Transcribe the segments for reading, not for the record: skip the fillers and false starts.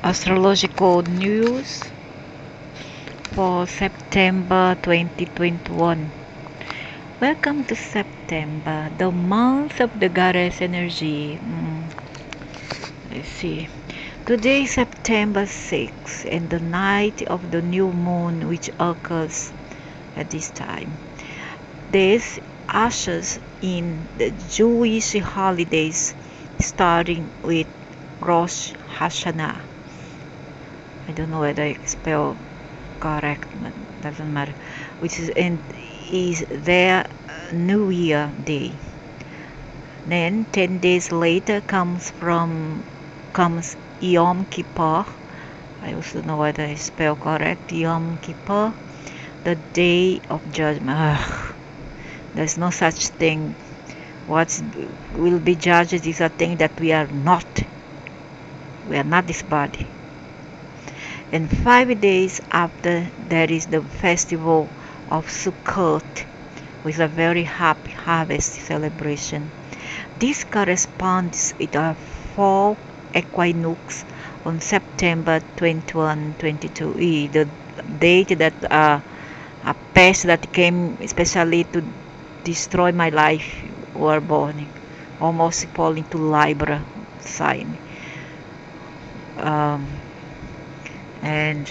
Astrological news for September 2021. Welcome to September, the month of the goddess energy. Let's see. Today is September 6th and the night of the new moon which occurs at this time. This ushers in the Jewish holidays starting with Rosh Hashanah. I don't know whether I spell correct, but doesn't matter. Which is their New Year day. Then 10 days later comes Yom Kippur. I also know whether I spell correct. Yom Kippur, the day of judgment. Ugh, there's no such thing. What will be judged is a thing that we are not. We are not this body. And 5 days after, there is the festival of Sukkot, with a very happy harvest celebration. This corresponds with our fall equinox on September 21, 22, the date that a pest that came especially to destroy my life were born, almost falling to Libra sign. Um, and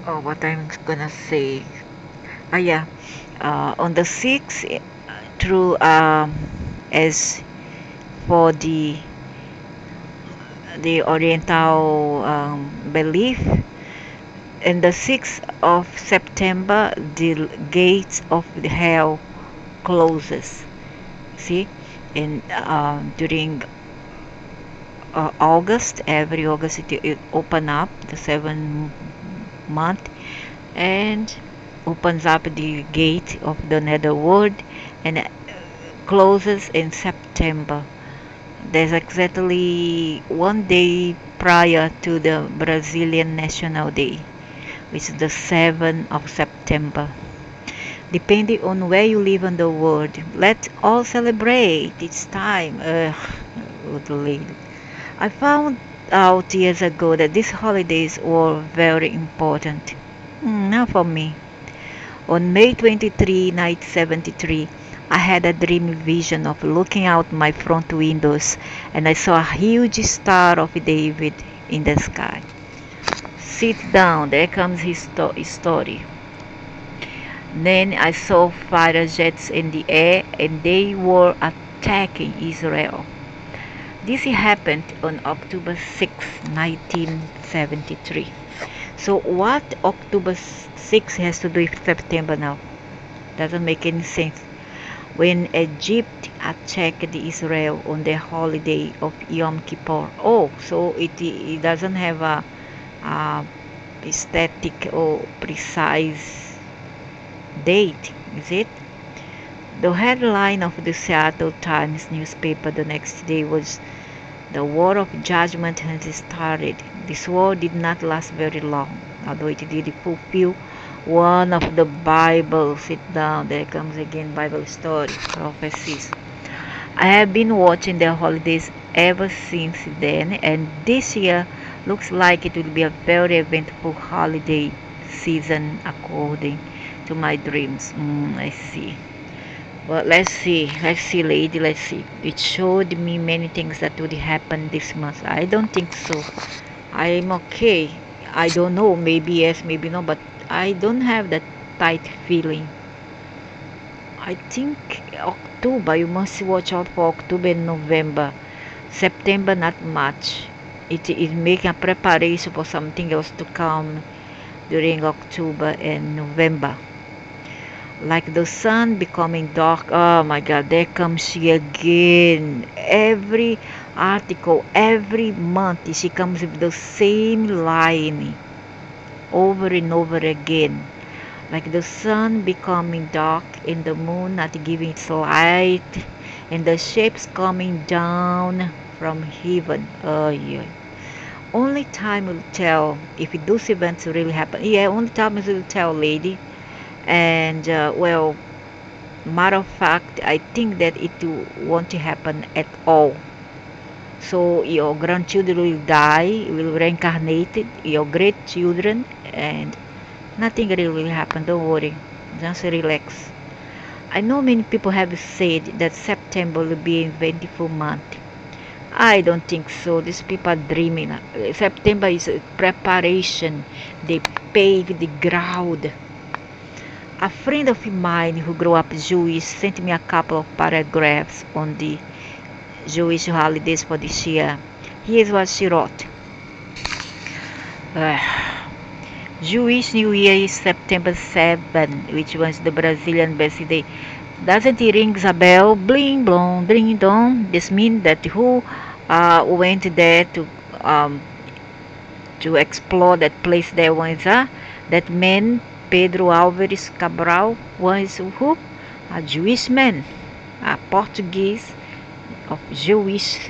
what I'm gonna say, yeah, on the 6th, through as for the Oriental belief, in the 6th of September, the gates of the hell closes. See, and during August, every August it open up the 7th month and opens up the gate of the netherworld and closes in September. There's exactly one day prior to the Brazilian National Day, which is the 7th of September. Depending on where you live in the world, let's all celebrate. It's time. I found out years ago that these holidays were very important. Not for me. On May 23, 1973, I had a dream vision of looking out my front windows and I saw a huge Star of David in the sky. Sit down, there comes his story. Then I saw fighter jets in the air and they were attacking Israel. This happened on October 6, 1973. So what October 6 has to do with September now? Doesn't make any sense. When Egypt attacked Israel on their holiday of Yom Kippur. Oh, so it doesn't have a static or precise date, is it? The headline of the Seattle Times newspaper the next day was, "The War of Judgment has started." This war did not last very long, although it did fulfill one of the Bible. Sit down, there comes again Bible story, prophecies. I have been watching the holidays ever since then, and this year looks like it will be a very eventful holiday season according to my dreams. I see. Well, let's see, lady, let's see. It showed me many things that would happen this month. I don't think so. I'm okay. I don't know, maybe yes, maybe no, but I don't have that tight feeling. I think October, you must watch out for October and November. September, not much. It is making a preparation for something else to come during October and November. Like the sun becoming dark. Oh my God, there comes she again. Every article, every month, she comes with the same line over and over again. Like the sun becoming dark and the moon not giving its light and the ships coming down from heaven. Oh yeah. Only time will tell if those events really happen. Yeah, only time will tell, lady. And well, matter of fact, I think that it won't happen at all. So your grandchildren will die, will reincarnate, your great children, and nothing really will happen. Don't worry, just relax. I know many people have said that September will be a eventful month. I don't think so. These people are dreaming. September is a preparation. They pave the ground. A friend of mine who grew up Jewish sent me a couple of paragraphs on the Jewish holidays for this year. Here's what she wrote. Uh, Jewish New Year is September 7, which was the Brazilian birthday. Doesn't it ring a bell? Bling blong, ding dong. This means that who went there um, to explore that place there was that man Pedro Álvares Cabral was who? A Jewish man, a Portuguese of Jewish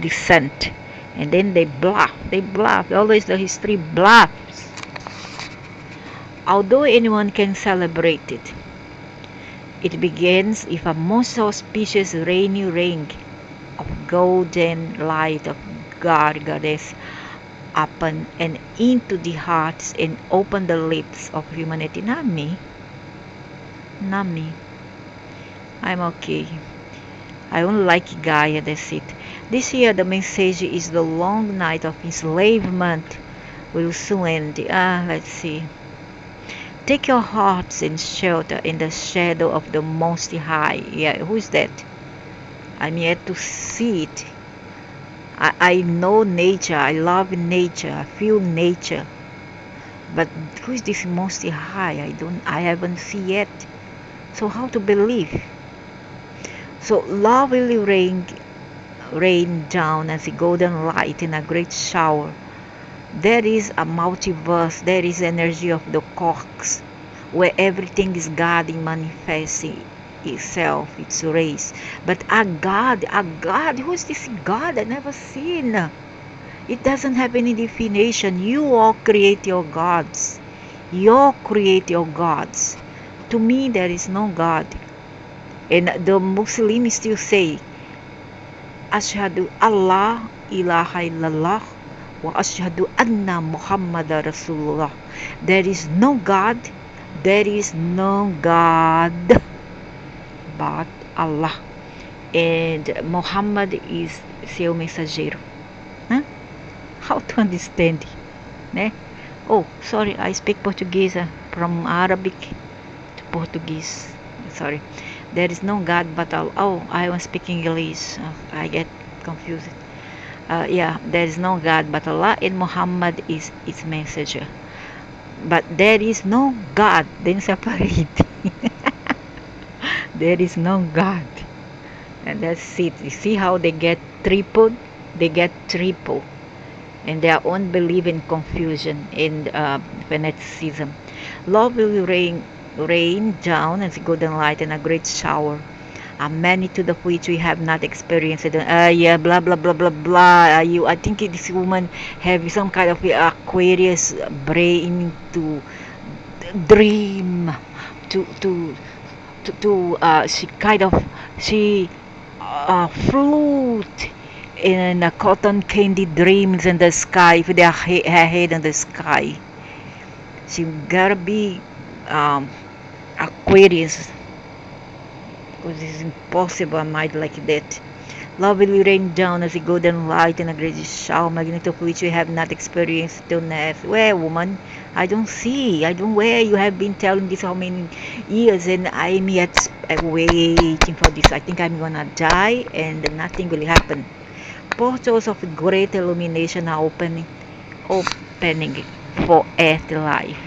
descent. And then they bluff. Always the history bluffs. Although anyone can celebrate it, it begins with a most auspicious rainy ring of golden light of God, Goddess, upon and into the hearts and open the lips of humanity. Not me. Not me. I'm okay. I only like Gaia, that's it. This year the message is the long night of enslavement will soon end. Let's see. Take your hearts and shelter in the shadow of the Most High. Yeah, who is that? I'm yet to see it. I know nature. I love nature. I feel nature. But who is this Most High? I haven't seen yet. So how to believe? So love will rain down as a golden light in a great shower. There is a multiverse. There is energy of the quarks, where everything is God in manifesting itself, its rays. But a God, who is this God? I never seen. It doesn't have any definition. You all create your gods. You all create your gods. To me, there is no God. And the Muslims still say, Ashhadu Allah ilaha illallah wa ashhadu anna Muhammad Rasulullah. There is no God. There is no God but Allah. And Muhammad is seu mensageiro. Huh? How to understand? Né? Oh, sorry, I speak Portuguese from Arabic to Portuguese. Sorry. There is no God but Allah. Oh, I was speaking English. I get confused. Yeah, there is no God but Allah, and Muhammad is its messenger. But there is no God. Then separate. There is no God. And that's it. You see how they get tripled? They get triple. And their own belief in confusion and fanaticism. Love will rain down as a golden light and a great shower. A magnitude of which we have not experienced. Yeah, blah blah blah blah blah. I think this woman have some kind of Aquarius brain to dream, she float in a cotton candy dreams in the sky with her head in the sky. She gotta be Aquarius, because it's impossible a mind like that. Love will rain down as a golden light and a great shower, magnitude of which we have not experienced till now. Where, woman? I don't see. I don't where you have been telling this how many years, and I'm yet waiting for this. I think I'm gonna die and nothing will happen. Portals of great illumination are opening for earth life.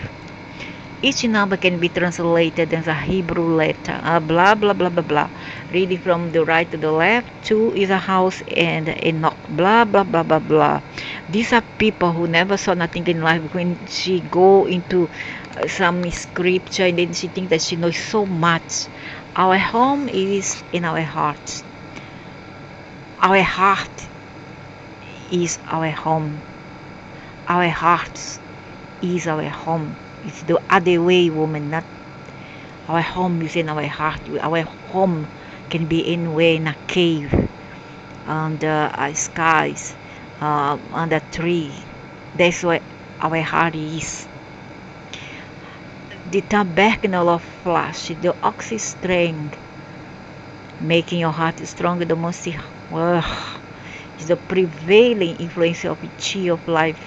Each number can be translated as a Hebrew letter. Blah blah blah blah blah. Reading from the right to the left, 2 is a house and a knock. Blah blah blah blah blah. These are people who never saw nothing in life. When she go into some scripture and then she thinks that she knows so much. Our home is in our hearts. Our heart is our home. Our hearts is our home. It's the other way, woman. Not our home is in our heart. Our home can be anywhere in a cave. under skies, under tree. That's where our heart is. The tabernacle of flesh, the oxy strength, making your heart stronger. The most is the prevailing influence of chi of life.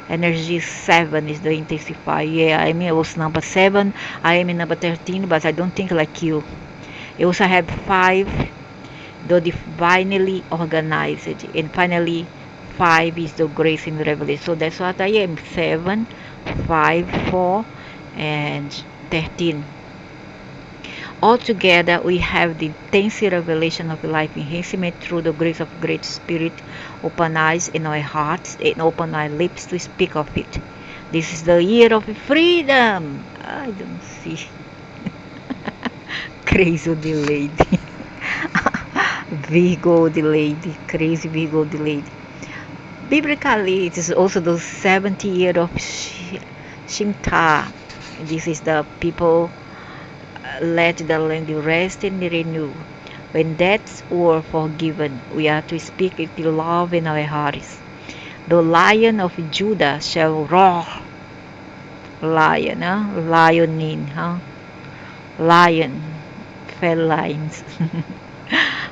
Energy 7 is the intensify. Yeah, I mean, I was number 7. I am in number 13, but I don't think like you. I also have 5, the divinely organized. And finally, 5 is the grace in revelation. So that's what I am. 7, 5, 4, and 13. Altogether, we have the intense revelation of life enhancement through the grace of Great Spirit. Open eyes in our hearts and open our lips to speak of it. This is the year of freedom. I don't see. Crazy the lady. Virgo the lady. Crazy Virgo the lady. Biblically, it is also the 70th year of Shinta. This is the people let the land rest and renew. When debts were forgiven, we are to speak with love in our hearts. The Lion of Judah shall roar. Lion, huh? Lionin, huh? Lion, felines.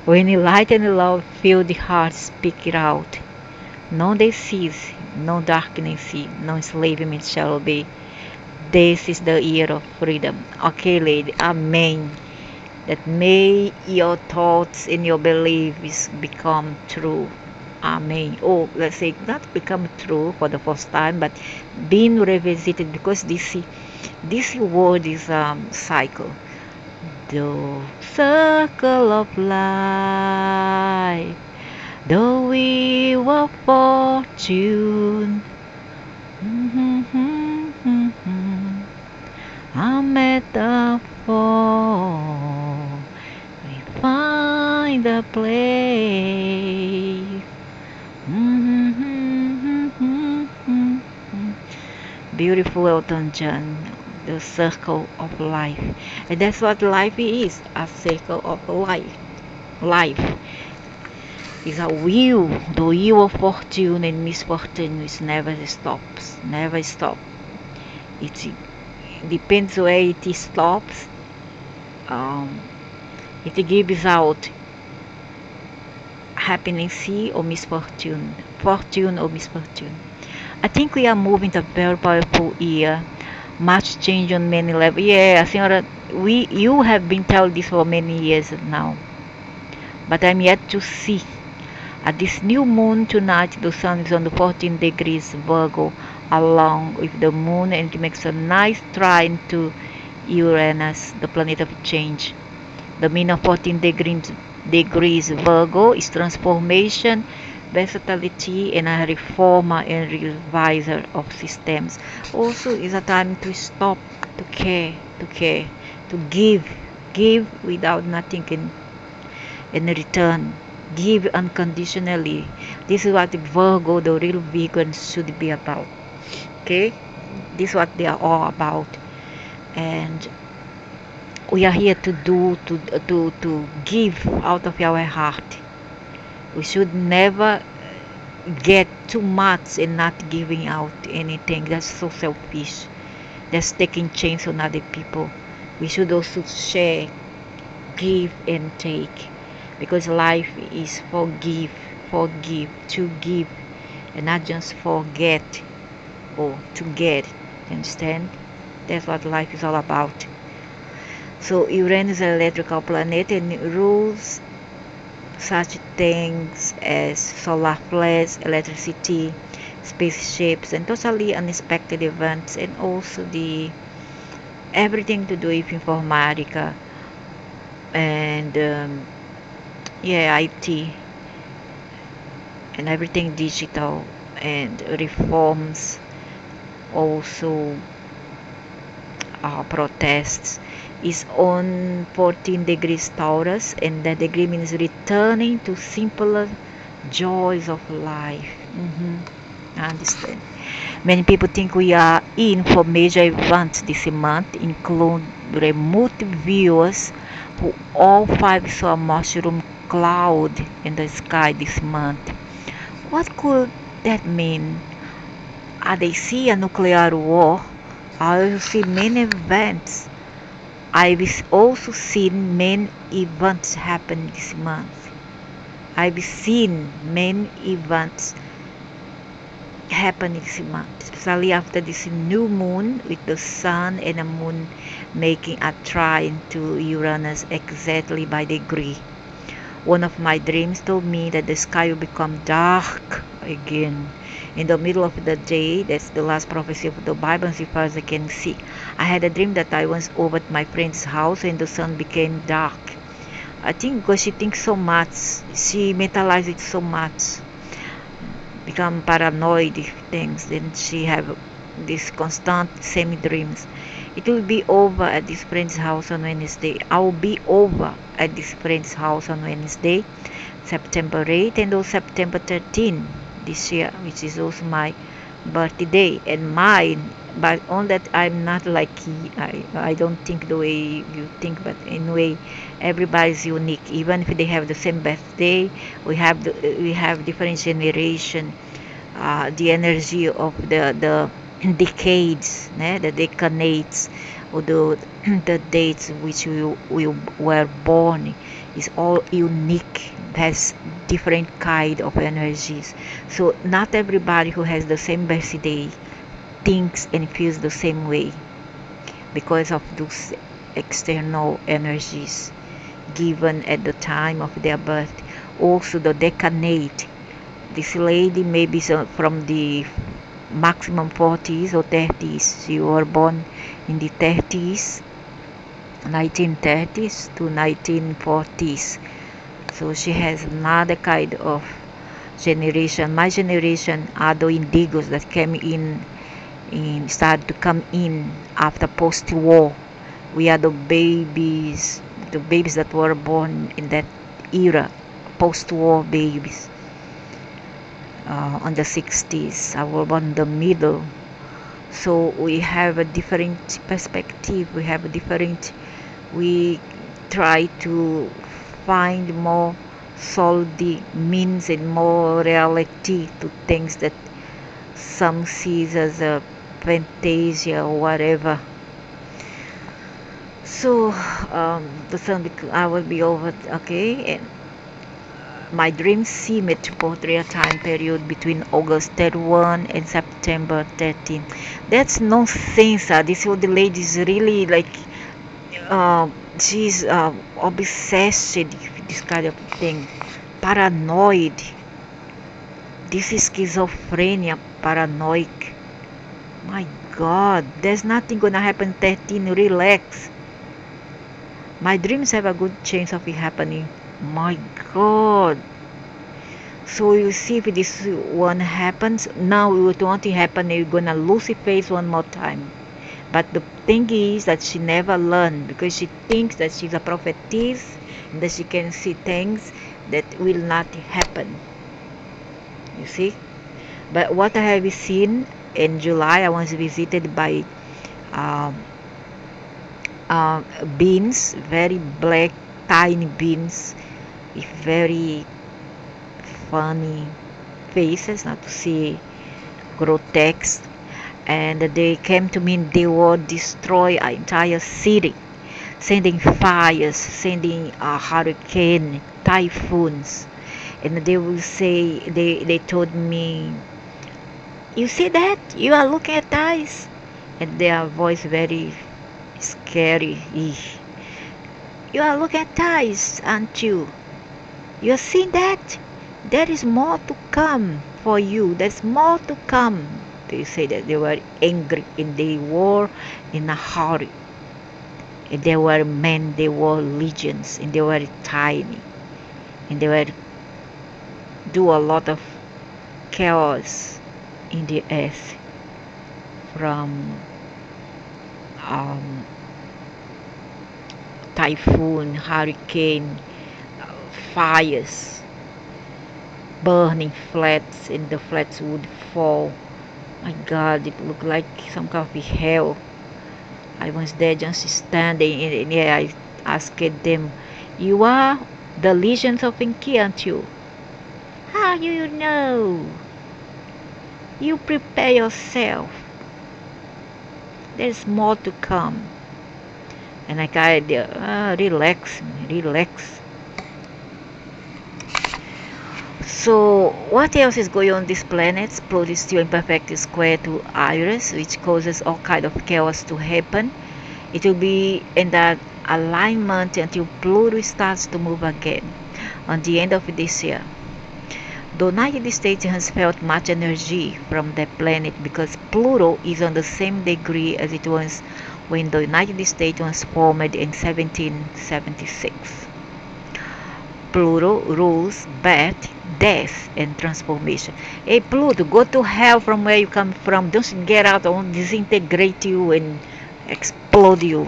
When light and love fill the heart, speak it out. No disease, no darkness, no enslavement shall be. This is the year of freedom. Okay, lady. Amen. That may your thoughts and your beliefs become true. Amen. Oh, let's say not become true for the first time, but being revisited, because this word is cycle. The circle of life, the wheel of fortune. A metaphor. We find a place. Beautiful Elton John, the circle of life. And that's what life is, a circle of life. Life is a wheel, the wheel of fortune and misfortune, which never stops, never stop. It depends where it stops. It gives out happiness or misfortune, fortune or misfortune. I think we are moving to a very powerful year. Much change on many levels. Yeah, Senhora, you have been telling this for many years now, but I'm yet to see. At this new moon tonight, the sun is on the 14 degrees Virgo, along with the moon, and it makes a nice trine to Uranus, the planet of change. The mean of 14 degrees Virgo is transformation, versatility, and a reformer and reviser of systems. Also, is a time to stop, to care, to give without nothing in return. Give unconditionally. This is what the Virgo, the real vegans, should be about. Okay, this is what they are all about, and we are here to do to give out of our heart. We should never get too much and not giving out anything. That's so selfish. That's taking chance on other people. We should also share, give and take, because life is forgive, to give, and not just forget or to get. You understand? That's what life is all about. So Uranus is an electrical planet and rules such things as solar flares, electricity, spaceships, and totally unexpected events, and also the everything to do with informatica and IT and everything digital and reforms, also protests is on 14 degrees Taurus, and that degree means returning to simpler joys of life. I understand. Many people think we are in for major events this month, include remote viewers who all 5 saw mushroom cloud in the sky this month. What could that mean? They see a nuclear war. I see many events. I've also seen many events happen this month. I've seen many events happen this month, especially after this new moon with the sun and the moon making a trine to Uranus exactly by degree. One of my dreams told me that the sky will become dark again in the middle of the day. That's the last prophecy of the Bible, as far as I can see. I had a dream that I was over at my friend's house and the sun became dark. I think because she thinks so much, she mentalizes it so much, become paranoid if things, then she have these constant semi dreams. It will be over at this friend's house on Wednesday. I will be over at this friend's house on Wednesday, September 8th and also September 13th this year, which is also my birthday and mine. But on that, I'm not lucky. I don't think the way you think, but anyway, everybody's unique. Even if they have the same birthday, we have different generation. The energy of the decades, the decanates, or the dates which we were born is all unique, has different kind of energies. So not everybody who has the same birthday thinks and feels the same way because of those external energies given at the time of their birth. Also the decanate, this lady may be from the maximum 40s or 30s. She was born in the 30s, 1930s to 1940s. So she has another kind of generation. My generation are the indigos that came started to come in after post-war. We are the babies that were born in that era, post-war babies. On the 60s, I was born in the middle. So we have a different perspective. We try to find more solid means and more reality to things that some sees as a fantasia or whatever. So the sun, I will be over, okay, and my dreams seem to portray a time period between August 31 and September 13. That's nonsense. This old lady is really like, she's obsessed with this kind of thing. Paranoid. This is schizophrenia, paranoid. My God, there's nothing gonna happen 13. Relax. My dreams have a good chance of it happening. My God. So you see if this one happens, now it won't happen, you're gonna lose your face one more time. But the thing is that she never learned because she thinks that she's a prophetess and that she can see things that will not happen. You see? But what I have seen in July, I was visited by um, beans, very black, tiny beans with very funny faces, not to say grotesque. And they came to me and they would destroy an entire city, sending fires, sending a hurricane, typhoons. And they will say, they told me, you see that? You are looking at us. And their voice very scary. You are looking at us, aren't you? You see that? There is more to come for you. There's more to come. They say that they were angry and they were in a hurry. And they were men, they were legions, and they were tiny. And they were do a lot of chaos in the earth from um, typhoon, hurricane, fires, burning flats, and the flats would fall. My God, it looked like some kind of hell. I was there just standing, and yeah, I asked them, "You are The legends of Enkiantu. How do you know? You prepare yourself. There's more to come. And I kind of relax, relax. So, what else is going on this planet? Pluto is still in perfect square to Iris, which causes all kind of chaos to happen. It will be in that alignment until Pluto starts to move again on the end of this year. The United States has felt much energy from the planet because Pluto is on the same degree as it was when the United States was formed in 1776. Pluto rules birth, death, and transformation. Hey Pluto, go to hell from where you come from. Don't get out, I won't disintegrate you and explode you.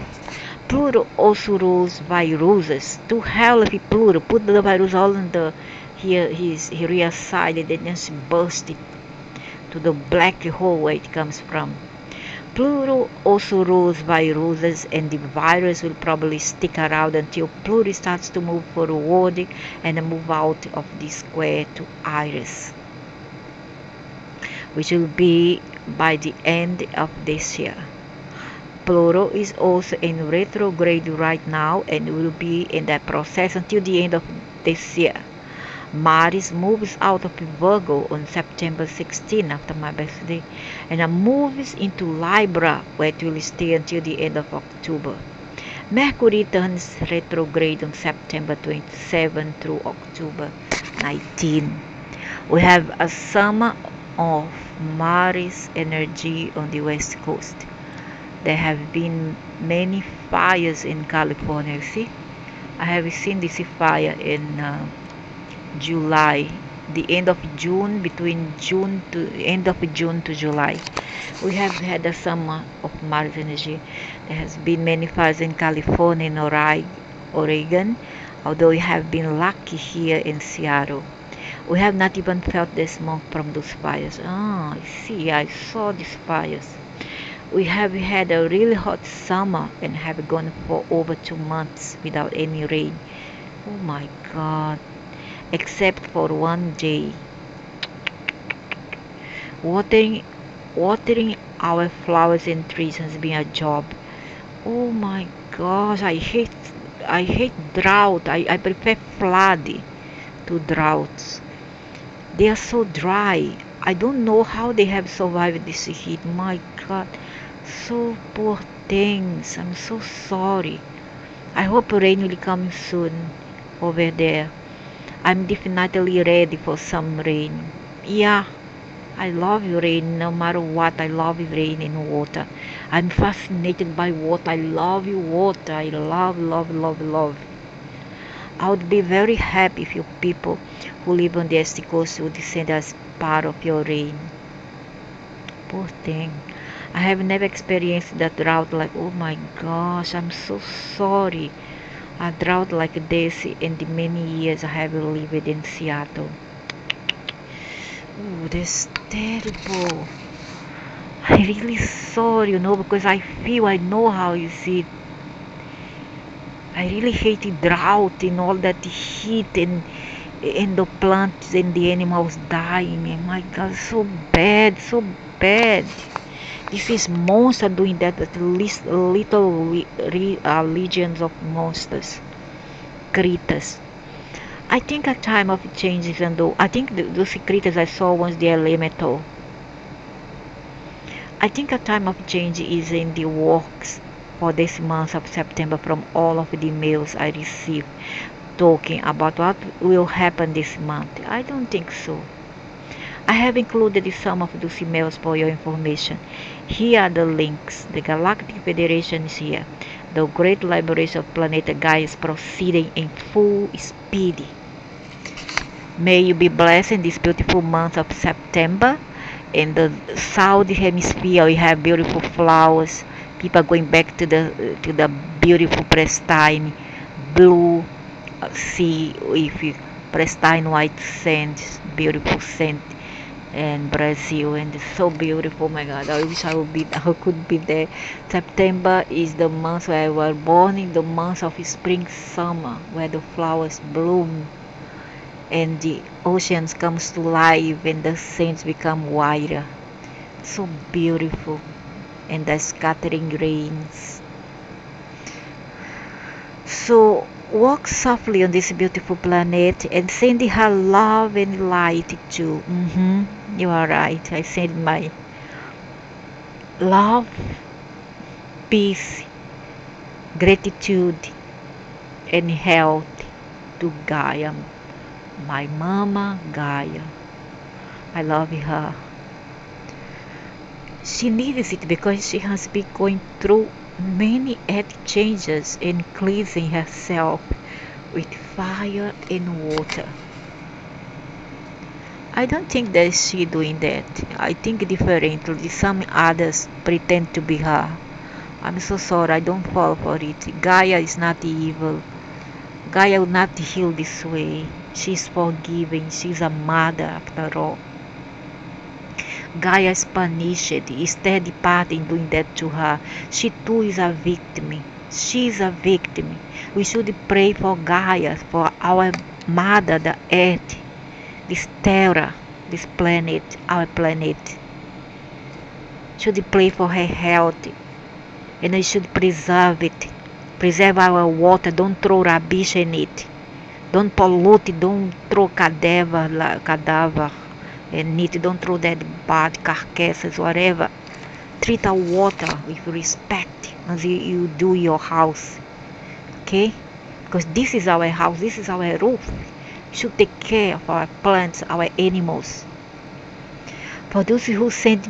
Pluto also rules viruses. To hell with Pluto, put the virus all in the his rear side and then just burst it to the black hole where it comes from. Pluto also rules viruses, and the virus will probably stick around until Pluto starts to move forward and move out of the square to Iris, which will be by the end of this year. Pluto is also in retrograde right now and will be in that process until the end of this year. Mars moves out of Virgo on September 16 after my birthday and moves into Libra where it will stay until the end of October. Mercury turns retrograde on September 27 through October 19. We have a summer of Mars energy on the west coast. There have been many fires in California. See, I have seen this fire in July, the end of June, between June to end of June to July. We have had a summer of Mars energy. There has been many fires in California and Oregon, although we have been lucky here in Seattle. We have not even felt the smoke from those fires. Ah, I see, I saw these fires. We have had a really hot summer and have gone for over 2 months without any rain. Oh my God. Except for one day. Watering watering our flowers and trees has been a job. Oh my gosh, I hate drought. I prefer flood to droughts. They are so dry. I don't know how they have survived this heat. My God. So poor things. I'm so sorry. I hope rain will come soon over there. I'm definitely ready for some rain. Yeah, I love rain no matter what. I love rain and water. I'm fascinated by water. I love water. I love, love, love, love. I would be very happy if you people who live on the East Coast would send us part of your rain. Poor thing. I have never experienced that drought like, oh my gosh, I'm so sorry. A drought like this in the many years I have lived in Seattle. Oh, that's terrible. I really sorry, because I know how you see it. I really hate the drought and all that heat and the plants and the animals dying. And my God, so bad, so bad. This is monster doing that at least little legions of monsters, creatures. I think a time of changes and though I think those creatures I saw once they are elemental. I think a time of change is in the works for this month of September from all of the mails I receive talking about what will happen this month. I don't think so. I have included some of those emails for your information. Here are the links. The Galactic Federation is here. The Great Liberation of Planet Gaia is proceeding in full speed. May you be blessed in this beautiful month of September. In the southern hemisphere, we have beautiful flowers. People are going back to the beautiful pristine blue sea with pristine white sand, beautiful sand. and Brazil, and it's so beautiful. Oh my God, I wish I could be there. September is the month where I was born, in the month of spring, summer, where the flowers bloom and the oceans comes to life and the sands become whiter. So beautiful, and the scattering rains. So walk softly on this beautiful planet and send her love and light too. You are right. I send my love, peace, gratitude, and health to Gaia, my mama Gaia. I love her. She needs it because she has been going through many earth changes and cleansing herself with fire and water. I don't think that she doing that. I think differently. Some others pretend to be her. I'm so sorry, I don't fall for it. Gaia is not evil. Gaia will not heal this way. She's forgiving. She's a mother after all. Gaia is punished. Instead departing doing that to her. She too is a victim. She is a victim. We should pray for Gaia, for our mother, the earth, this terra, this planet, our planet. Should pray for her health, and we should preserve it. Preserve our water. Don't throw rubbish in it. Don't pollute it. Don't throw cadaver in it. Don't throw that bad carcasses, whatever. Treat our water with respect as you do your house. Okay? Because this is our house. This is our roof. We should take care of our plants, our animals. For those who sent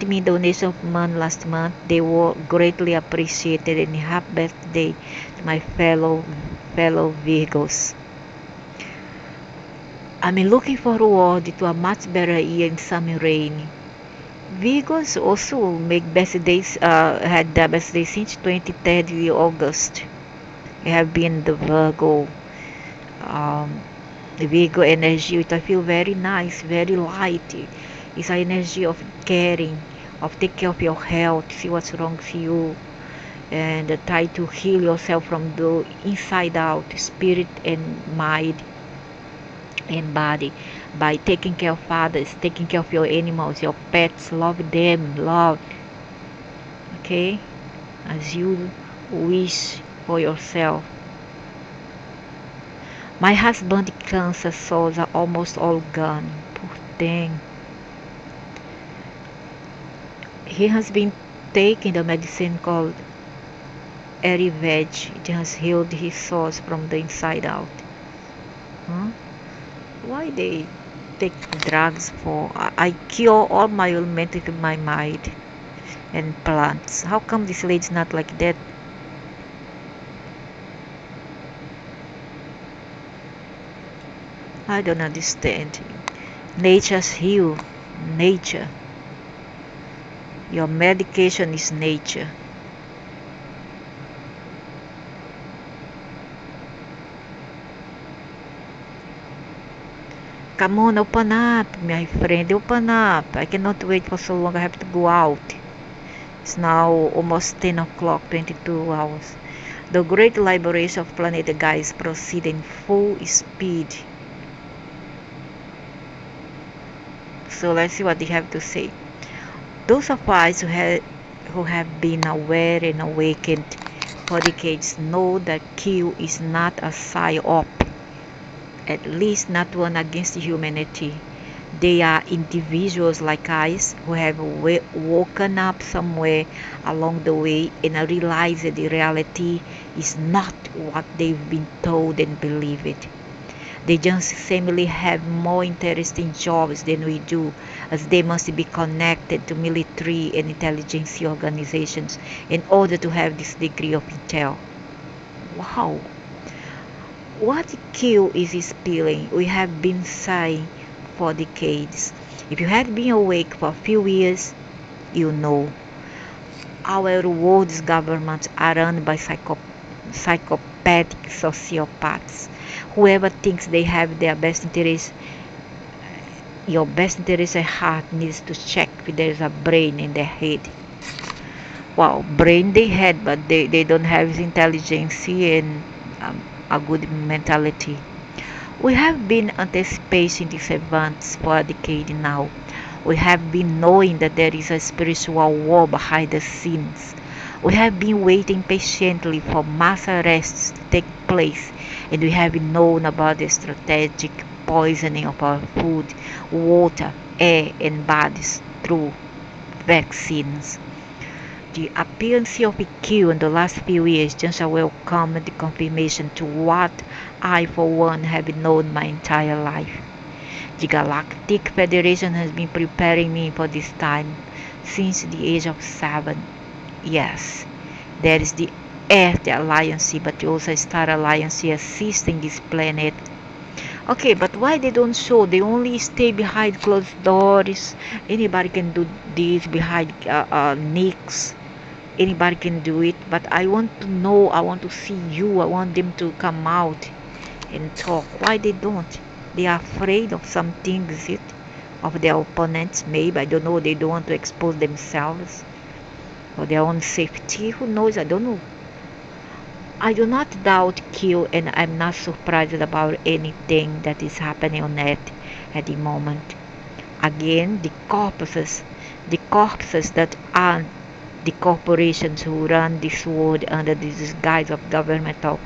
me donation of money last month, they were greatly appreciated, and happy birthday to my fellow Virgos. I'm looking forward to a much better year in summer rain. Virgos also make birthdays, had their birthday since 23rd August. I have been um, the Virgo energy, which I feel very nice, very light. It's an energy of caring, of take care of your health, see what's wrong with you, and try to heal yourself from the inside out, spirit and mind and body, by taking care of others, taking care of your animals, your pets, love them, love, okay, as you wish for yourself. My husband's cancer cells are almost all gone. Poor thing. He has been taking the medicine called Ayurveda. It has healed his sores from the inside out. Huh? Why they take drugs for? I cure all my ailments with my mind and plants. How come this lady's not like that? I don't understand. Nature's heal. Nature. Your medication is nature. Come on, open up, my friend, open up. I cannot wait for so long. I have to go out. It's now almost 10 o'clock, 22 hours. The great liberation of planet Gaia is proceeding full speed. So let's see what they have to say. Those of us who have been aware and awakened for decades know that Q is not a psyop, at least not one against humanity. They are individuals like us who have woken up somewhere along the way and realized that the reality is not what they've been told and believe it. They just simply have more interesting jobs than we do, as they must be connected to military and intelligence organizations in order to have this degree of intel. Wow! What Q is spilling? We have been saying for decades. If you had been awake for a few years, you know. Our world's governments are run by psychopathic sociopaths. Whoever thinks they have their best interest Your best interest heart needs to check if there's a brain in their head. Wow, brain they had, but they don't have intelligence and a good mentality. We have been anticipating these events for a decade now. We have been knowing that there is a spiritual war behind the scenes. We have been waiting patiently for mass arrests to take place, and we have known about the strategic poisoning of our food, water, air, and bodies through vaccines. The appearance of EQ in the last few years just a welcomed confirmation to what I for one have known my entire life. The Galactic Federation has been preparing me for this time since the age of 7. Yes, there is the Earth Alliance, but also Star Alliance assisting this planet. Okay, but why they don't show? They only stay behind closed doors. Anybody can do this behind nicks. Anybody can do it, but I want to know, I want to see you, I want them to come out and talk. Why they don't? They are afraid of something, is it? Of their opponents, maybe, I don't know. They don't want to expose themselves for their own safety. Who knows? I don't know. I do not doubt Q, and I'm not surprised about anything that is happening on Earth at the moment. Again, the corpses that are the corporations who run this world under the disguise of governmental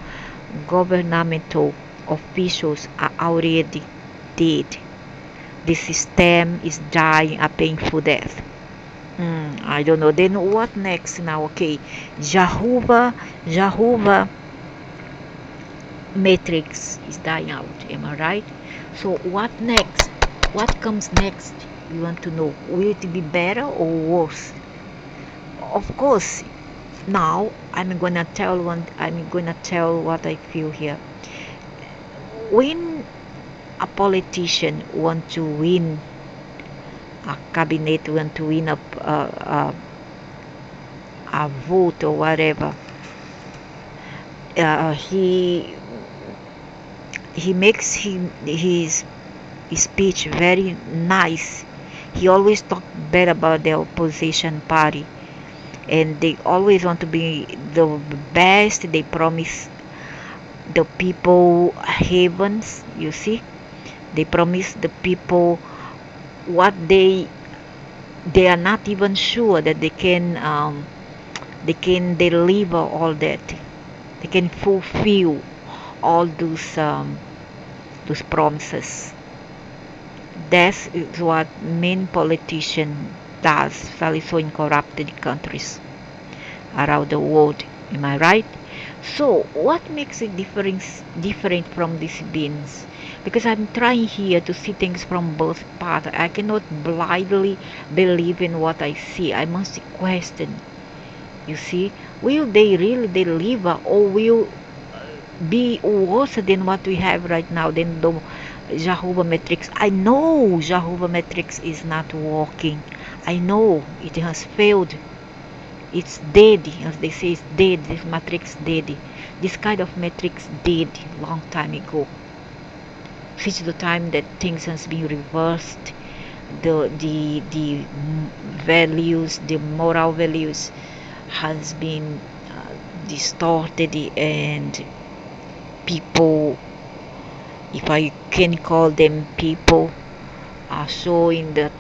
officials are already dead. The system is dying a painful death. I don't know. Then what next now? Okay, Jehovah Matrix is dying out. Am I right? So what next? What comes next? We want to know. Will it be better or worse? Of course, now I'm gonna tell what I feel here. When a politician want to win a cabinet, want to win a vote or whatever, he makes his speech very nice. He always talk bad about the opposition party, and they always want to be the best. They promise the people heavens, you see. They promise the people what they are not even sure that they can deliver all that. They can fulfill all those promises. That is what main politician does, especially so in corrupted countries around the world. Am I right? So what makes it different from these beings? Because I'm trying here to see things from both parts. I cannot blindly believe in what I see. I must question. You see, will they really deliver, or will be worse than what we have right now, than the Jehovah Matrix? I know Jehovah Matrix is not working. I know it has failed. It's dead, as they say, it's dead. This matrix dead. This kind of matrix dead long time ago. Since the time that things has been reversed, the values, the moral values has been distorted, and people, if I can call them people, are showing the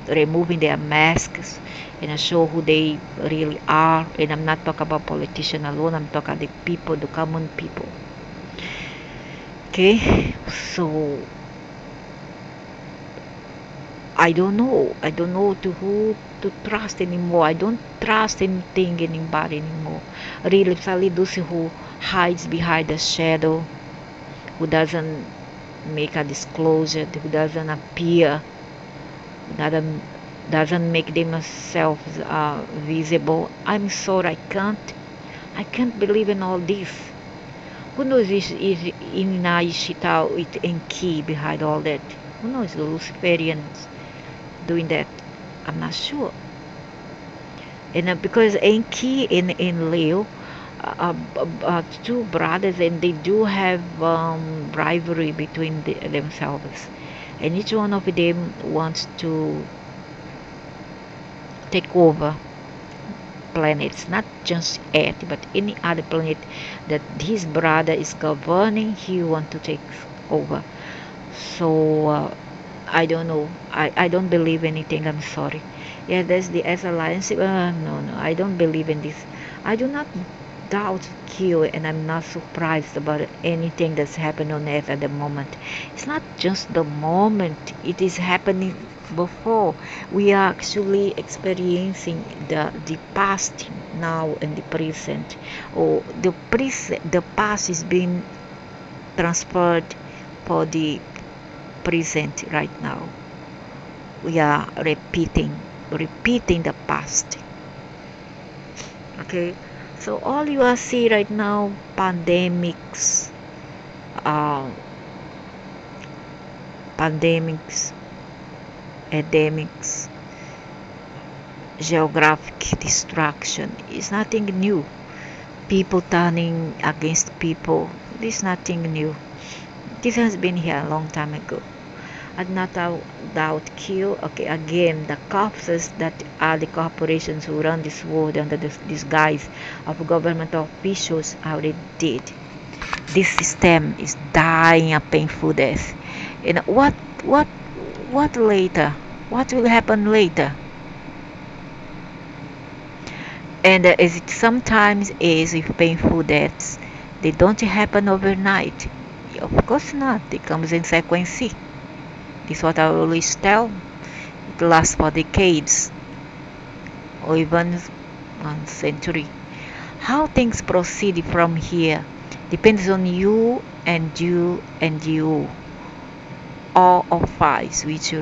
removing their masks and show who they really are. And I'm not talking about politicians alone, I'm talking about the people, the common people. Okay, so I don't know to who to trust anymore. I don't trust anything, anybody anymore, really, especially those who hides behind the shadow, who doesn't make a disclosure, who doesn't appear, doesn't make themselves visible. I'm sorry, I can't believe in all this. Who knows if Inna Ishita with Enki behind all that? Who knows the Luciferians doing that? I'm not sure. And because Enki and Leo two brothers, and they do have rivalry between themselves. and each one of them wants to take over planets, not just Earth, but any other planet that his brother is governing, he want to take over. So I don't know. I don't believe anything. I'm sorry. Yeah, there's the S Alliance. No, no, I don't believe in this. I do not doubt Q, and I'm not surprised about anything that's happened on Earth at the moment. It's not just the moment, it is happening before. We are actually experiencing the past now and the present. Or the past is being transferred for the present right now. We are repeating the past. Okay, so all you are see right now, uh, pandemics, epidemics, geographic destruction is nothing new. People turning against people, this is nothing new. This has been here a long time ago. And not doubt kill. Okay, again, the corpses that are the corporations who run this world under the disguise of government officials already did. This system is dying a painful death. And what what later? What will happen later? And as it sometimes is with painful deaths, they don't happen overnight. Of course not. It comes in sequence. This is what I always tell. It lasts for decades or even 1 century. How things proceed from here depends on you and you and you. All of us, which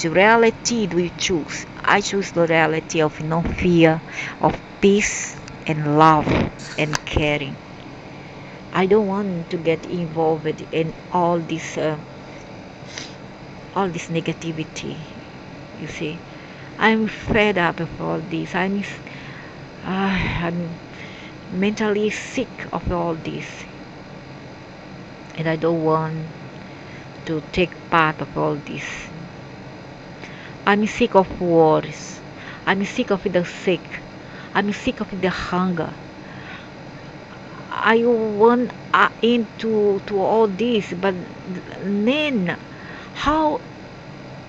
reality do we choose? I choose the reality of no fear, of peace and love and caring. I don't want to get involved in all this negativity. You see, I'm fed up of all this. I'm mentally sick of all this, and I don't want to take part of all this. I'm sick of wars. I'm sick of the sick. I'm sick of the hunger. I want into to all this, but then how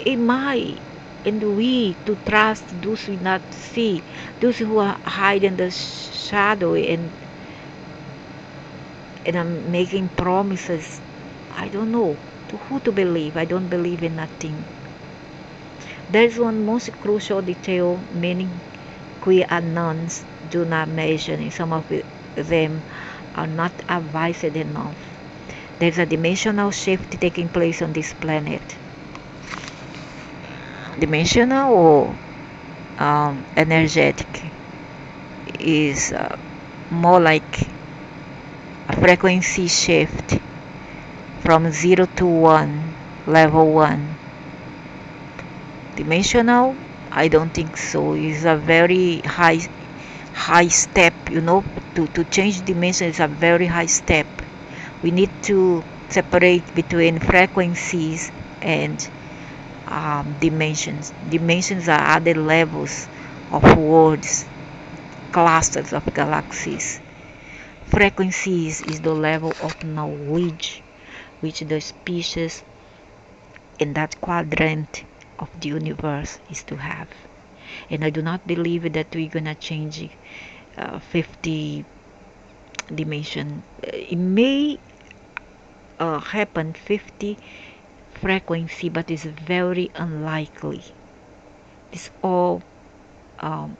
am I and we to trust those we not see, those who are hiding in the shadow and I'm making promises. I don't know to who to believe. I don't believe in nothing. There's one most crucial detail many queer nuns do not mention, and some of them are not advised enough. There's a dimensional shift taking place on this planet. Dimensional or energetic is more like a frequency shift from 0 to 1, level 1. Dimensional, I don't think so. It's a very high step, to change dimension is a very high step. We need to separate between frequencies and dimensions. Dimensions are other levels of worlds, clusters of galaxies. Frequencies is the level of knowledge which the species in that quadrant of the universe is to have. And I do not believe that we're gonna change 50 dimension. It may happen 50 frequency, but it's very unlikely. This all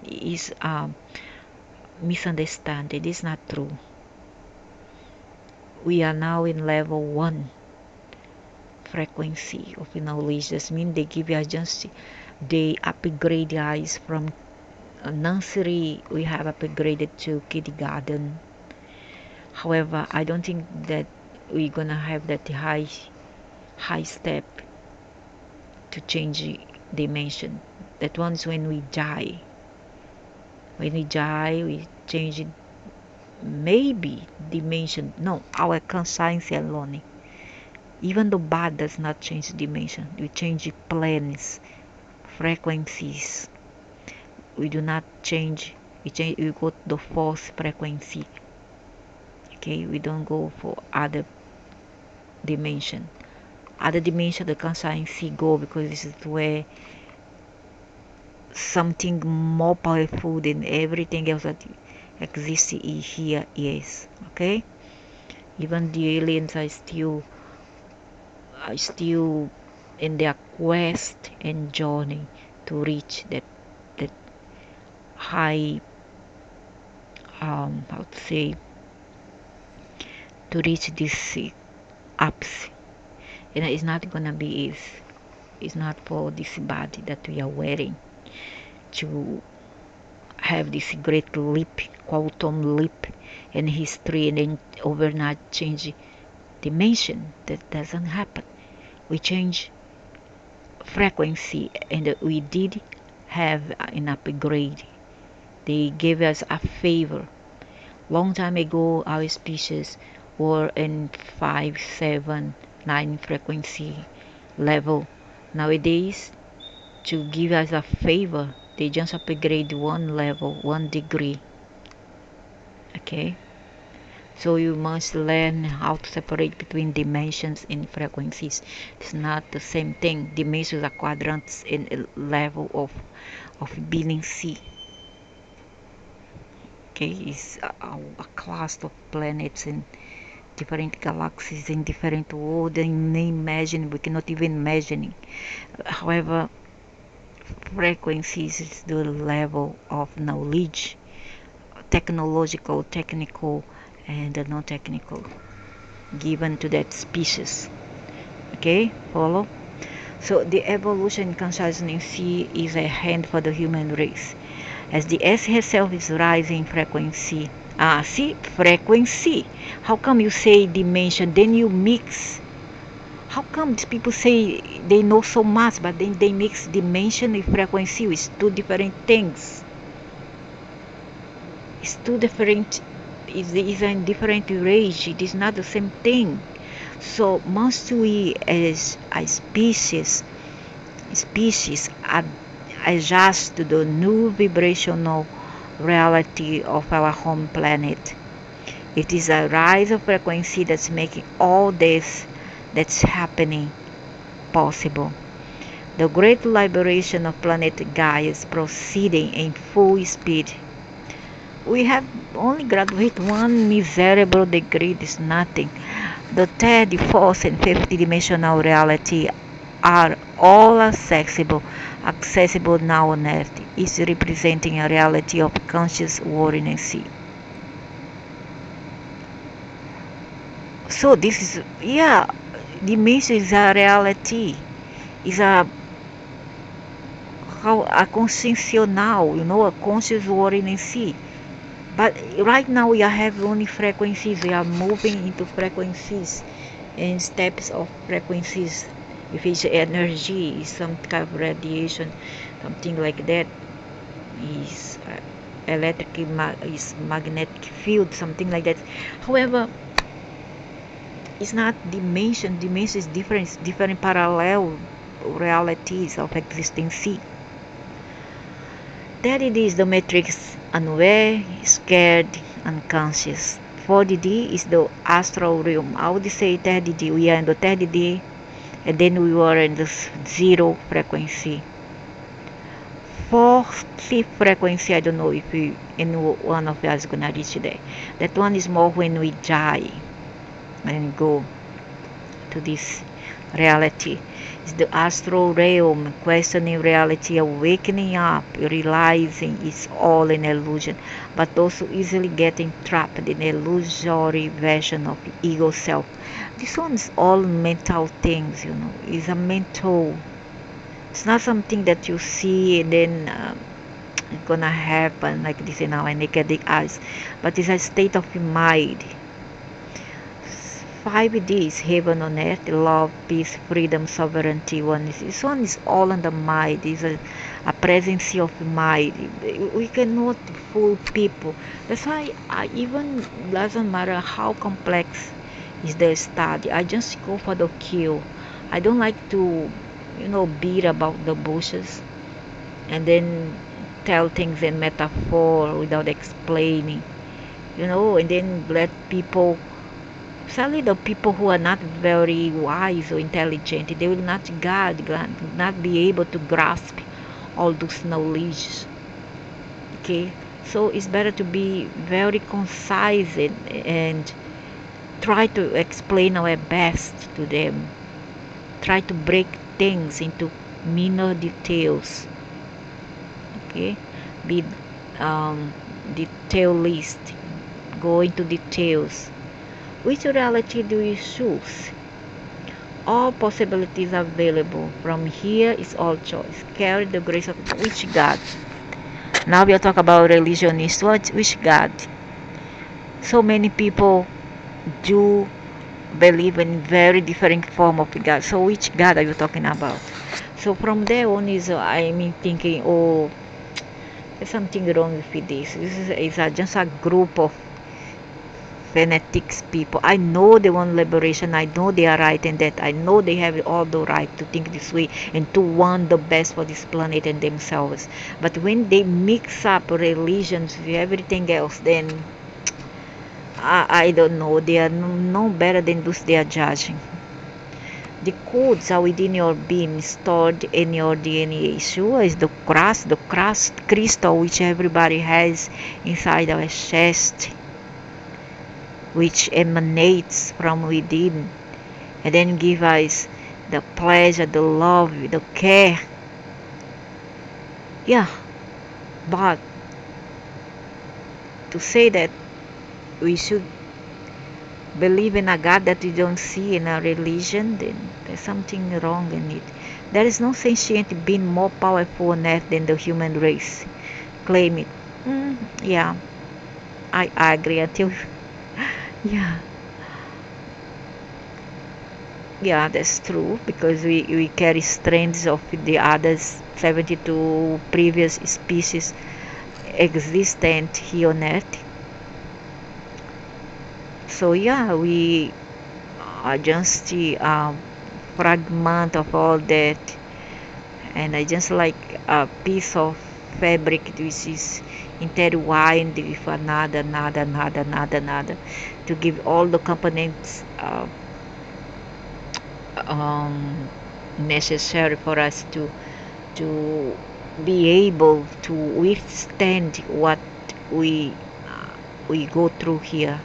is misunderstood. It is not true. We are now in level 1 frequency of knowledge. That means they upgrade us from nursery. We have upgraded to kindergarten. However, I don't think that we're gonna have that high step to change dimension. That one's when we die. When we die, we change it. Maybe dimension. No, our conscience alone. Even the body does not change dimension. We change planes, frequencies. We do not change. We go to the fourth frequency. Okay, we don't go for other dimension. Other dimension the consciousness go, because this is where something more powerful than everything else that exists here is. Okay, even the aliens are still in their quest and journey to reach that high, how to say, to reach this ups. And it's not gonna be easy. It's not for this body that we are wearing to have this great leap, quantum leap in history, and then overnight change dimension. That doesn't happen. We change frequency, and we did have an upgrade. They gave us a favor. Long time ago, our species were in 5, 7, 9 frequency level. Nowadays, to give us a favor, they just upgrade one level, 1 degree. Okay, so you must learn how to separate between dimensions and frequencies. It's not the same thing. Dimensions are quadrants in a level of being C. Okay, it's a class of planets and different galaxies in different worlds, and we cannot even imagine. However, frequencies is the level of knowledge, technological, technical, and non-technical, given to that species. Okay, follow? So the evolution consciousness is a hand for the human race, as the S herself is rising frequency. See, frequency. How come you say dimension, then you mix? How come these people say they know so much, but then they mix dimension with frequency? It's two different things. It's two different. It's in different range. It is not the same thing. So must we, as a species adjust to the new vibrational reality of our home planet. It is a rise of frequency that's making all this that's happening possible. The great liberation of planet Gaia is proceeding in full speed. We have only graduated one miserable degree. Is nothing. The third, fourth, and fifth dimensional reality are all accessible now on Earth, is representing a reality of conscious awareness. So this is, yeah, dimension is a reality, is a how a consciencial, a conscious awareness. But right now we have only frequencies. We are moving into frequencies and steps of frequencies. If it's energy, some kind of radiation, something like that, is electric, is magnetic field, something like that. However, it's not dimension. Dimension is different. It's different parallel realities of existence. That it is the matrix, unaware, scared, unconscious. 4D is the astral realm. I would say 3D, we are in the 3D, and then we were in the zero frequency. 4th frequency, I don't know if any one of us is gonna reach there. That one is more when we die and go to this reality. It's the astral realm, questioning reality, awakening up, realizing it's all an illusion, but also easily getting trapped in illusory version of ego self. This one is all mental things, It's a mental. It's not something that you see and then it's gonna happen like this in our naked eyes, but it's a state of mind. 5D is heaven on earth, love, peace, freedom, sovereignty. This one is all in the mind. It's a presence of mind. We cannot fool people. That's why even doesn't matter how complex is the study. I just go for the kill. I don't like to, beat about the bushes and then tell things in metaphor without explaining, and then let people, sadly the people who are not very wise or intelligent, they will not be able to grasp all those knowledge. Okay, so it's better to be very concise and try to explain our best to them. Try to break things into minor details. Okay, be detail list. Go into details. Which reality do you choose? All possibilities are available. From here is all choice. Carry the grace of which God? Now we are talking about religionists. Which God? So many people do believe in very different form of God. So which God are you talking about? So from there on is I'm thinking, oh, there's something wrong with this. This is just a group of fanatics people. I know they want liberation. I know they are right in that. I know they have all the right to think this way and to want the best for this planet and themselves. But when they mix up religions with everything else, then I don't know. They are no better than those they are judging. The codes are within your being, stored in your DNA. Sure is the crust crystal which everybody has inside our chest, which emanates from within, and then give us the pleasure, the love, the care. Yeah, but to say that we should believe in a God that we don't see in a religion, then there's something wrong in it. There is no sentient being more powerful on earth than the human race. Claim it. Yeah, I agree until yeah. Yeah, that's true because we carry strands of the others 72 previous species existent here on Earth. So yeah, we are just the fragment of all that, and I just like a piece of fabric which is intertwined with another to give all the components um, necessary for us to be able to withstand what we we go through here.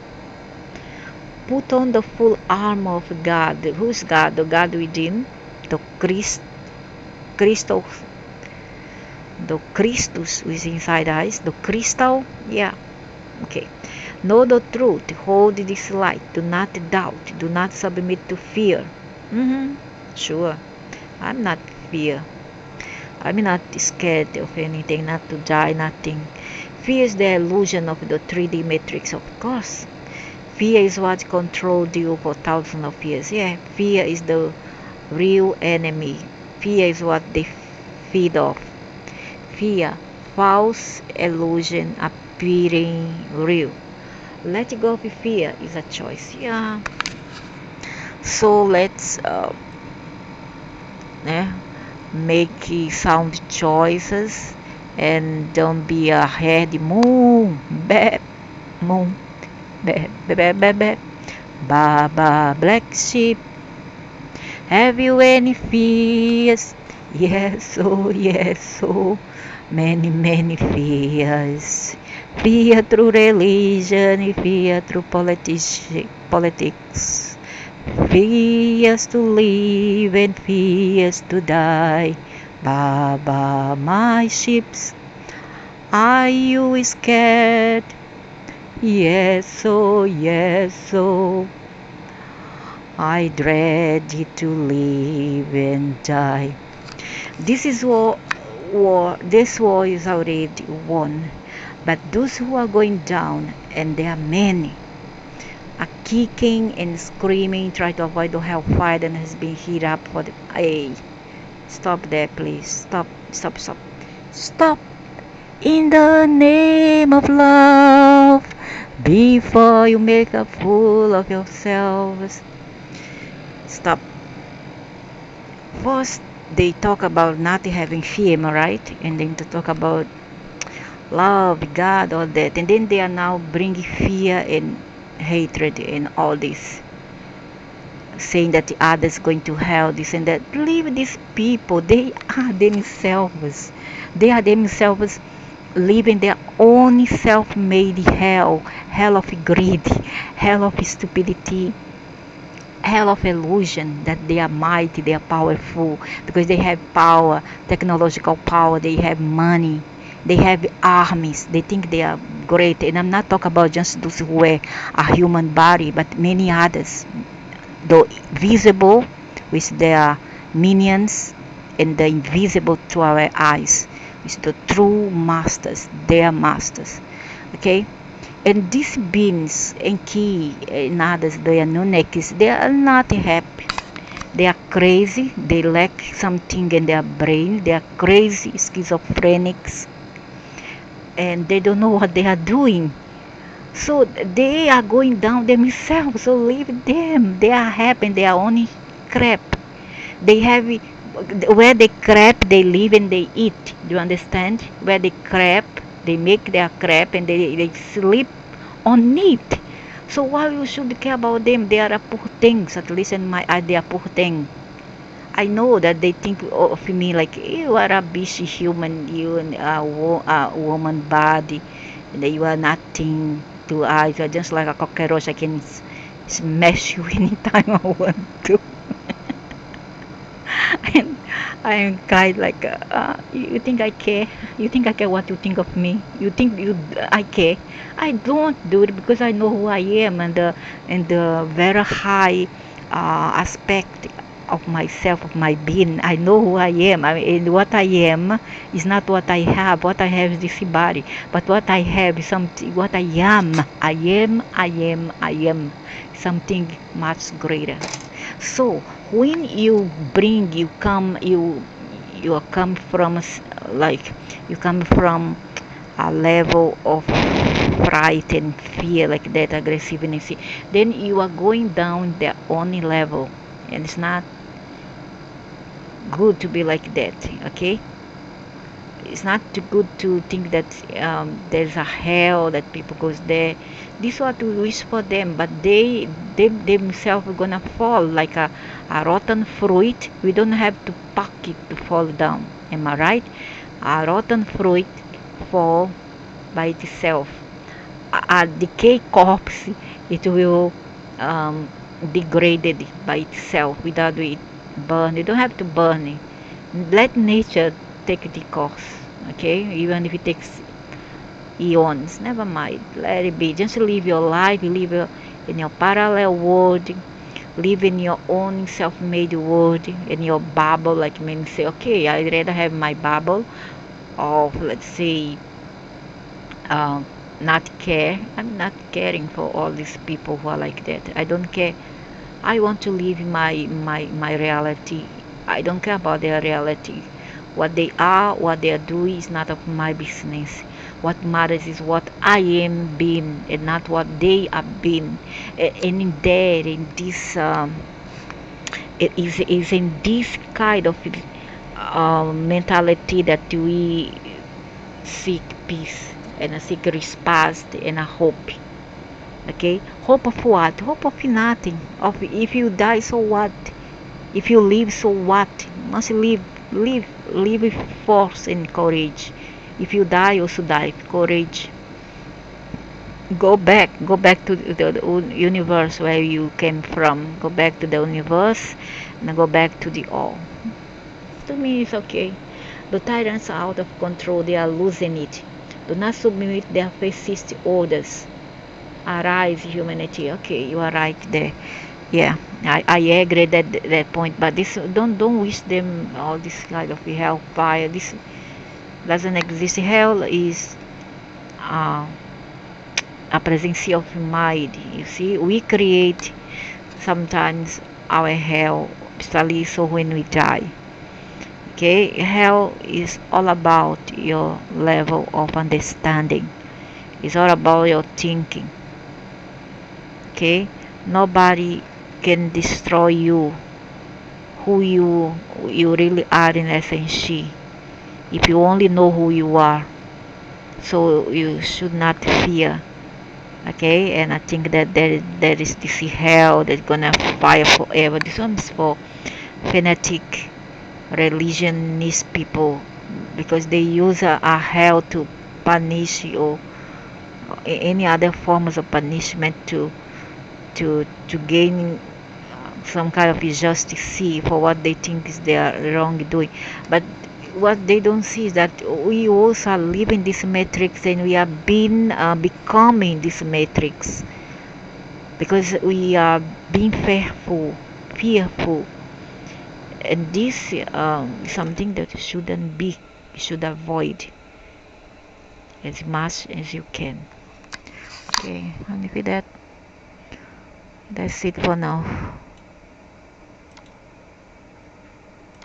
Put on the full armor of God. Who's God? The God within, the Christos, the Christus who is inside us, the crystal. Yeah, okay. Know the truth. Hold this light. Do not doubt. Do not submit to fear. Sure. I'm not fear. I'm not scared of anything, not to die, nothing. Fear is the illusion of the 3D matrix, of course. Fear is what controlled you for thousands of years. Yeah, fear is the real enemy. Fear is what they feed off. Fear, false illusion appearing real. Let go of fear is a choice. Yeah. So let's make sound choices and don't be a heady moon, moon, baba black sheep. Have you any fears? Yes, oh yes, oh many fears. Fear through religion, fear through politics. Fears to live and fears to die. Baba, my ships, are you scared? Yes, oh, yes, oh. I dread it to live and die. This is this war is already won. But those who are going down, and there are many, are kicking and screaming, try to avoid the hellfire that has been heated up for the. Hey, stop there, please. Stop. In the name of love, Before you make a fool of yourselves. Stop. First, they talk about not having fear, am I right? And then to talk about love, God, all that. And then they are now bringing fear and hatred and all this, saying that the others going to hell, this and that. Leave these people. They are themselves. They are themselves living their own self-made hell. Hell of greed, hell of stupidity, hell of illusion that they are mighty, they are powerful because they have power, technological power, they have money, they have armies, they think they are great. And I'm not talking about just those who wear a human body, but many others, though visible with their minions and the invisible to our eyes, is the true masters, their masters. Okay, and these beings and key and others, they are nunekis, they are not happy. They are crazy, they lack something in their brain, they are crazy, schizophrenics, and they don't know what they are doing. So they are going down themselves, so leave them. They are happy, they are only crap. They have where they crap, they live and they eat. Do you understand? Where they crap, they make their crap and they sleep on it. So why you should care about them? They are a poor things. At least in my eye, they are poor thing. I know that they think of me like you are a busy human, you and a woman body, and that you are nothing to us. You are just like a cockroach. I can smash you anytime I want to. And I'm kind like, you think I care? You think I care what you think of me? You think I care? I don't do it because I know who I am and the very high aspect of myself, of my being. I know who I am. I mean, and what I am is not what I have. What I have is this body, but what I have is something. What I am, I am, I am, I am something much greater. So when you bring, you come from like you come from a level of fright and fear like that aggressiveness, then you are going down the only level, and it's not good to be like that. Okay, it's not too good to think that there's a hell that people goes there. This is what we wish for them, but they themselves are gonna fall like a rotten fruit. We don't have to pack it to fall down, am I right? A rotten fruit fall by itself. A decayed corpse, it will degrade by itself without it burn. You don't have to burn it. Let nature take the course. Okay, even if it takes eons, never mind, let it be. Just live your life, live in your parallel world, live in your own self-made world, in your bubble. Like men say, okay, I'd rather have my bubble of, let's say, uh, not care. I'm not caring for all these people who are like that. I don't care. I want to live my reality. I don't care about their reality. What they are, what they are doing is not of my business. What matters is what I am being and not what they are being. And in there, in this, it is in this kind of mentality that we seek peace and seek respect and a hope. Okay, hope of what? Hope of nothing. Of if you die, so what? If you live, so what? Must live with force and courage. If you die, also die with courage. Go back to the universe where you came from. Go back to the universe and go back to the all. To me, it's okay. The tyrants are out of control. They are losing it. Do not submit their fascist orders. Arise, humanity. Okay, you are right there. Yeah, I agree that point. But this don't wish them all this kind of hellfire. This doesn't exist. Hell is uh, a presence of mind. You see, we create sometimes our hell, especially so when we die. Okay, hell is all about your level of understanding. It's all about your thinking. Okay, nobody can destroy you, who you really are in essence, if you only know who you are. So you should not fear. Okay, and I think that there is this hell that's gonna fire forever. This one's for fanatic religionist people, because they use a hell to punish you, or any other forms of punishment to gain some kind of justice, see, for what they think is their wrongdoing. But what they don't see is that we also are living this matrix, and we are being becoming this matrix, because we are being fearful, and this is something that shouldn't be. You should avoid as much as you can. Okay, and with that's it for now.